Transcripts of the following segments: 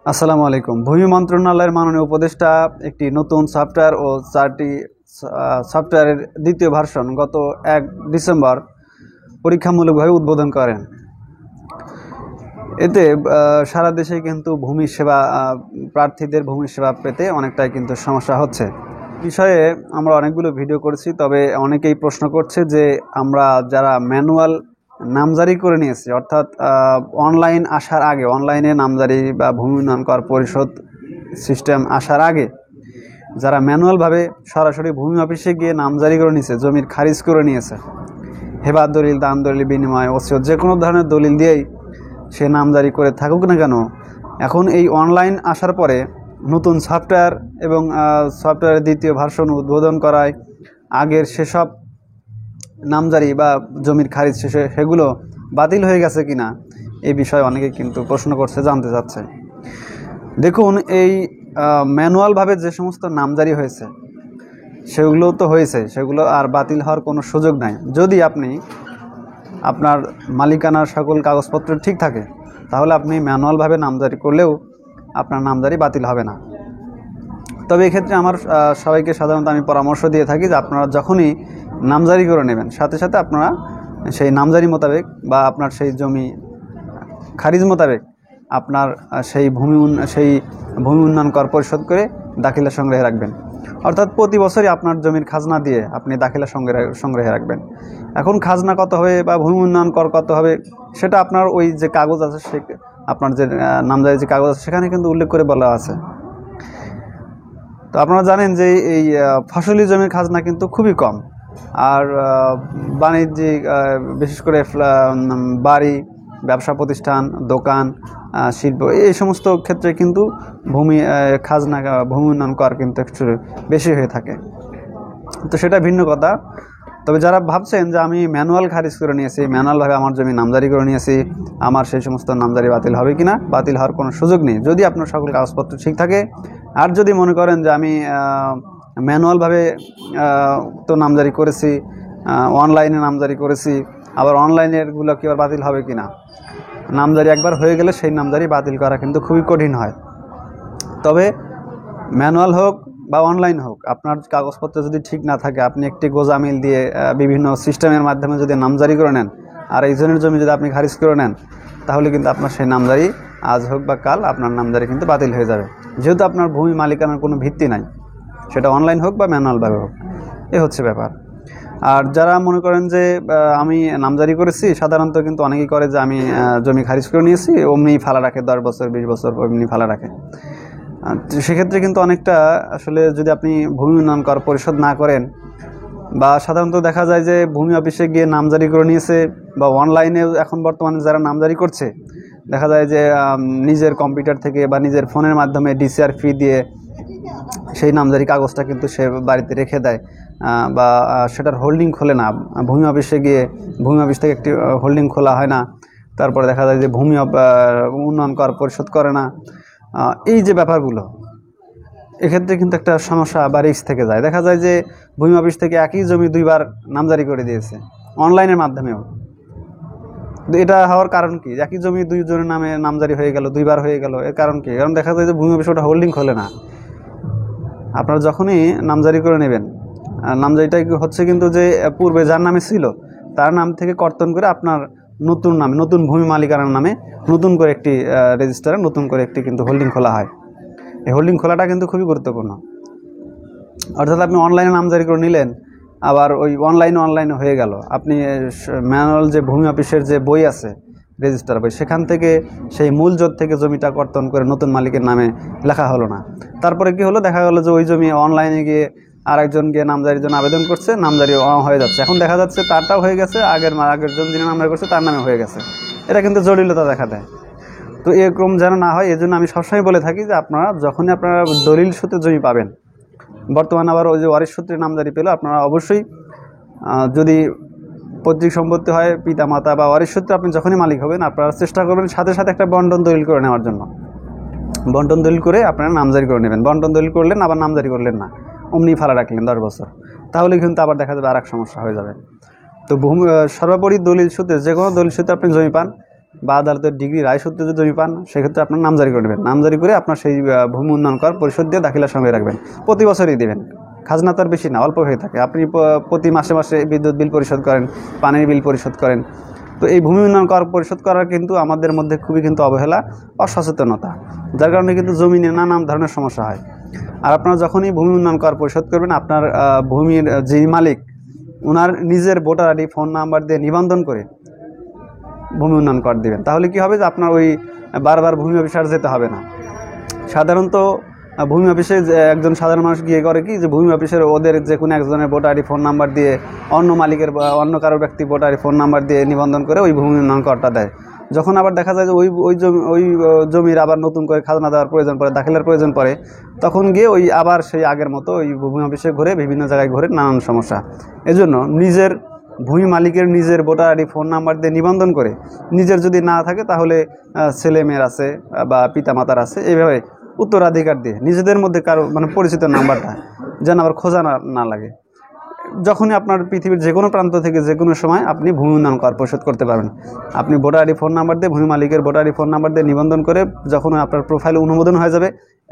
আসসালামু আলাইকুম। ভূমি মন্ত্রণালয়ের মাননীয় উপদেষ্টা একটি নতুন সফটওয়্যার ও 4টি সফটওয়্যারের দ্বিতীয় ভার্সন গত 1 ডিসেম্বর পরীক্ষামূলকভাবে উদ্বোধন করেন। এতে সারা দেশে কিন্তু ভূমি সেবা প্রার্থীদের ভূমি সেবা পেতে অনেকটাই কিন্তু সমস্যা হচ্ছে। বিষয়ে আমরা অনেকগুলো ভিডিও করেছি, তবে অনেকেই প্রশ্ন করছে যে আমরা যারা ম্যানুয়াল নামজারি করে নিয়েছি, অর্থাৎ অনলাইন আসার আগে, অনলাইনে নামজারি বা ভূমি উন্নয়ন কর পরিশোধ সিস্টেম আসার আগে যারা ম্যানুয়ালভাবে সরাসরি ভূমি অফিসে গিয়ে নামজারি করে নিয়েছে, জমির খারিজ করে নিয়েছে, হেবার দলিল, দান দলিল, বিনিময়, ওসিয়ত, যে কোনো ধরনের দলিল দিয়েই সে নামজারি করে থাকুক না কেন, এখন এই অনলাইন আসার পরে নতুন সফটওয়্যার এবং সফটওয়্যারের দ্বিতীয় ভার্সন উদ্বোধন করায় আগের সেসব নামজারি বা জমির খারিজ সেগুলো বাতিল হয়ে গেছে কিনা এই বিষয়ে অনেকে কিন্তু প্রশ্ন করছে, জানতে চাচ্ছে। দেখুন, এই ম্যানুয়ালভাবে যে সমস্ত নামজারি হয়েছে সেগুলো তো হয়েছে, সেগুলো আর বাতিল হওয়ার কোনো সুযোগ নাই। যদি আপনি আপনার মালিকানার সকল কাগজপত্র ঠিক থাকে, তাহলে আপনি ম্যানুয়ালভাবে নামজারি করলেও আপনার নামজারি বাতিল হবে না। তবে এক্ষেত্রে আমার সবাইকে সাধারণত আমি পরামর্শ দিয়ে থাকি যে আপনারা যখনই নামজারি করে নেবেন, সাথে সাথে আপনারা সেই নামজারি মোতাবেক বা আপনার সেই জমি খারিজ মোতাবেক আপনার সেই ভূমি উন্নয়ন কর পরিশোধ করে দাখিলা সংগ্রহে রাখবেন। অর্থাৎ প্রতি বছরই আপনার জমির খাজনা দিয়ে আপনি দাখিলা সংগ্রহে রাখবেন। এখন খাজনা কত হবে বা ভূমি উন্নয়ন কর কত হবে সেটা আপনার ওই যে কাগজ আছে, সে আপনার যে নামজারি যে কাগজ আছে সেখানে কিন্তু উল্লেখ করে বলা আছে। তো আপনারা জানেন যে এই ফসলি জমির খাজনা কিন্তু খুবই কম, আর বাণিজ্যিক বিশেষ করে বাড়ি, ব্যবসা প্রতিষ্ঠান, দোকান, শিল্প, এই সমস্ত ক্ষেত্রে কিন্তু ভূমি খাজনা, ভূমি উন্নয়ন কর কিন্তু একটু বেশি হয়ে থাকে। তো সেটা ভিন্ন কথা। তবে যারা ভাবছেন যে আমি ম্যানুয়াল খারিজ করে নিয়েছি, ম্যানুয়ালভাবে আমার জমি নামজারি করে নিয়েছি, আমার সেই সমস্ত নামজারি বাতিল হবে কিনা, বাতিল হওয়ার কোনো সুযোগ নেই যদি আপনার সকল কাগজপত্র ঠিক থাকে। আর যদি মনে করেন যে আমি ম্যানুয়ালভাবে তো নামজারি করেছি, অনলাইনে নামজারি করেছি, আবার অনলাইনেরগুলো কি আবার বাতিল হবে কিনা, নামজারি একবার হয়ে গেলে সেই নামজারি বাতিল করা কিন্তু খুবই কঠিন হয়। তবে ম্যানুয়াল হোক বা অনলাইন হোক, আপনার কাগজপত্র যদি ঠিক না থাকে, আপনি একটি গোজামিল দিয়ে বিভিন্ন সিস্টেমের মাধ্যমে যদি নামজারি করে নেন আর একজনের জমি যদি আপনি খারিজ করে নেন, তাহলে কিন্তু আপনার সেই নামজারি আজ হোক বা কাল আপনার নামজারি কিন্তু বাতিল হয়ে যাবে, যেহেতু আপনার ভূমি মালিকানার কোনো ভিত্তি নাই, সেটা অনলাইন হোক বা ম্যানুয়ালভাবে হোক। এ হচ্ছে ব্যাপার। আর যারা মনে করেন যে আমি নামজারি করেছি, সাধারণত কিন্তু অনেকেই করে যে আমি জমি খারিজ করে নিয়েছি, অমনি ফালা রাখে, 10 বছর 20 বছর অমনি ফালা রাখে। সেক্ষেত্রে কিন্তু অনেকটা আসলে যদি আপনি ভূমি উন্নয়ন কর পরিশোধ না করেন, বা সাধারণত দেখা যায় যে ভূমি অফিসে গিয়ে নামজারি করে নিয়েছে, বা অনলাইনে এখন বর্তমানে যারা নামজারি করছে, দেখা যায় যে নিজের কম্পিউটার থেকে বা নিজের ফোনের মাধ্যমে ডিসিআর ফি দিয়ে সেই নামজারি কাগজটা কিন্তু সে বাড়িতে রেখে দেয়, বা সেটার হোল্ডিং খোলে না। ভূমি অফিসে গিয়ে ভূমি অফিস থেকে একটি হোল্ডিং খোলা হয় না, তারপরে দেখা যায় যে ভূমি উন্নয়ন কর পরিশোধ করে না। এই যে ব্যাপারগুলো, এক্ষেত্রে কিন্তু একটা সমস্যা বা রিস্ক থেকে যায়। দেখা যায় যে ভূমি অফিস থেকে একই জমি 2বার নামজারি করে দিয়েছে অনলাইনের মাধ্যমেও। এটা হওয়ার কারণ কি? একই জমি 2 জনের নামে নামজারি হয়ে গেল, 2বার হয়ে গেল, এর কারণ কি? কারণ দেখা যায় যে ভূমি অফিস ওটা হোল্ডিং খোলে না। আপনারা যখনই নামজারি করে নেবেন, নামজারিটা হচ্ছে কিন্তু যে পূর্বে যার নামে ছিল তার নাম থেকে কর্তন করে আপনার নতুন নামে, নতুন ভূমি মালিকানার নামে নতুন করে একটি রেজিস্টারে নতুন করে একটি কিন্তু হোল্ডিং খোলা হয়। এই হোল্ডিং খোলাটা কিন্তু খুবই গুরুত্বপূর্ণ। অর্থাৎ আপনি অনলাইনে নামজারি করে নিলেন, আবার ওই অনলাইনে হয়ে গেল, আপনি ম্যানুয়াল যে ভূমি অফিসের যে বই আছে, রেজিস্টার বই, সেখান থেকে সেই মূল জোট থেকে জমিটা কর্তন করে নতুন মালিকের নামে লেখা হলো না। তারপরে কি হলো? দেখা গেলো যে ওই জমি অনলাইনে গিয়ে আরেকজন গিয়ে নামজারির জন্য আবেদন করছে, নামজারি হয়ে যাচ্ছে। এখন দেখা যাচ্ছে তারটাও হয়ে গেছে, আগের জন যিনি নামজারি করছে তার নামে হয়ে গেছে। এটা কিন্তু জটিলতা দেখা দেয়। তো এরকম যেন না হয়, এজন্য আমি সবসময় বলে থাকি যে আপনারা যখনই আপনারা দলিল সূত্রে জমি পাবেন, বর্তমানে আবার ওই যে ওয়ারিশ সূত্রে নামজারি পেল, আপনারা অবশ্যই যদি পৈতৃক সম্পত্তি হয়, পিতা মাতা বা ওয়ারিশ সূত্রে আপনি যখনই মালিক হবেন, আপনারা চেষ্টা করবেন সাথে সাথে একটা বন্টন দলিল করে নেওয়ার জন্য। বন্টন দলিল করে আপনারা নামজারি করে নেবেন। বন্টন দলিল করলেন, আবার নামজারি করলেন না, অমনি ফালা রাখলেন 10 বছর, তাহলে কিন্তু আবার দেখা যাবে আর এক সমস্যা হয়ে যাবে। তো সর্বোপরি দলিল সূত্রে, যে কোনো দলিল সূত্রে আপনি জমি পান, বা আদালতের ডিগ্রি রায় সূত্রে যদি জমি পান, সেক্ষেত্রে আপনার নামজারি করে দেবেন। নামজারি করে আপনার সেই ভূমি উন্নয়ন কর পরিশোধ দিয়ে দাখিলার সঙ্গে রাখবেন। প্রতি বছরই দেবেন, খাজনা তো আর বেশি না, অল্প হয়ে থাকে। আপনি প্রতি মাসে মাসে বিদ্যুৎ বিল পরিশোধ করেন, পানির বিল পরিশোধ করেন। তো এই ভূমি উন্নয়ন কর পরিশোধ করার কিন্তু আমাদের মধ্যে খুবই কিন্তু অবহেলা, অসচেতনতা, যার কারণে কিন্তু জমি নিয়ে নানান ধরনের সমস্যা হয়। আর আপনারা যখনই ভূমি উন্নয়ন কর পরিশোধ করবেন, আপনার ভূমির যেই মালিক, ওনার নিজের ভোটার আইডি, ফোন নাম্বার দিয়ে নিবন্ধন করে ভূমি উন্নয়ন কর দেবেন। তাহলে কি হবে যে আপনার ওই বারবার ভূমি অফিসার যেতে হবে না। সাধারণত ভূমি অফিসে একজন সাধারণ মানুষ গিয়ে করে কি, যে ভূমি অফিসের ওদের যে কোনো একজনের ভোটার আইডি, ফোন নাম্বার দিয়ে অন্য মালিকের বা অন্য কারো ব্যক্তি ভোটার আইডি, ফোন নাম্বার দিয়ে নিবন্ধন করে ওই ভূমি উন্নয়ন করটা দেয়। যখন আবার দেখা যায় যে ওই জমির আবার নতুন করে খাজনা দেওয়ার প্রয়োজন পড়ে, দাখিলার প্রয়োজন পড়ে, তখন গিয়ে ওই আবার সেই আগের মতো ওই ভূমি অফিসে ঘুরে বিভিন্ন জায়গায় ঘুরে নানান সমস্যা। এজন্য নিজের ভূমি মালিকের নিজের ভোটার আইডি, ফোন নাম্বার দিয়ে নিবন্ধন করে, নিজের যদি না থাকে তাহলে ছেলে মেয়ের আছে বা পিতামাতার আছে, এইভাবে উত্তরাধিকার দিয়ে নিজেদের মধ্যে কারো মানে পরিচিত নাম্বারটা যেন আবার খোঁজা না লাগে। যখনই আপনার পৃথিবীর যে কোনো প্রান্ত থেকে যে কোনো সময় আপনি ভূমি উন্নয়ন কর পরিশোধ করতে পারবেন। আপনি ভোটার আইডি, ফোন নাম্বার দিয়ে, ভূমি মালিকের ভোটার আইডি, ফোন নাম্বার দিয়ে নিবন্ধন করে যখন আপনার প্রোফাইল অনুমোদন হয়ে যাবে,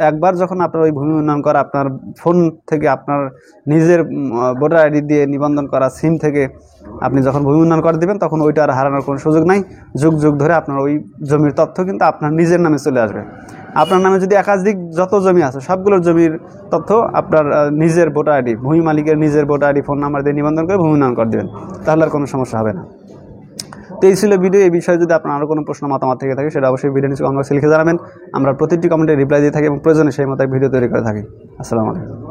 একবার যখন আপনার ওই ভূমি উন্নয়ন করা আপনার ফোন থেকে, আপনার নিজের ভোটার আইডি দিয়ে নিবন্ধন করা সিম থেকে আপনি যখন ভূমি উন্নয়ন কর দেবেন, তখন ওইটা আর হারানোর কোনো সুযোগ নাই। যুগ যুগ ধরে আপনার ওই জমির তথ্য কিন্তু আপনার নিজের নামে চলে আসবে। আপনার নামে যদি একাধিক যত জমি আছে, সবগুলোর জমির তথ্য আপনার নিজের ভোটার আইডি, ভূমি মালিকের নিজের ভোটার আইডি, ফোন নাম্বার দিয়ে নিবন্ধন করে ভূমি উন্নয়ন কর দেবেন, তাহলে আর কোনো সমস্যা হবে না। তো এই ছিল ভিডিও। এই বিষয়ে যদি আপনার আরও কোনো প্রশ্ন মতামত থেকে থাকে, সেটা অবশ্যই ভিডিও নিচে কমেন্ট বক্সে লিখে জানাবেন। আমরা প্রতিটি কমেন্টে রিপ্লাই দিয়ে থাকি এবং প্রয়োজনে সেই মতো ভিডিও তৈরি করে থাকি। আসসালামু আলাইকুম।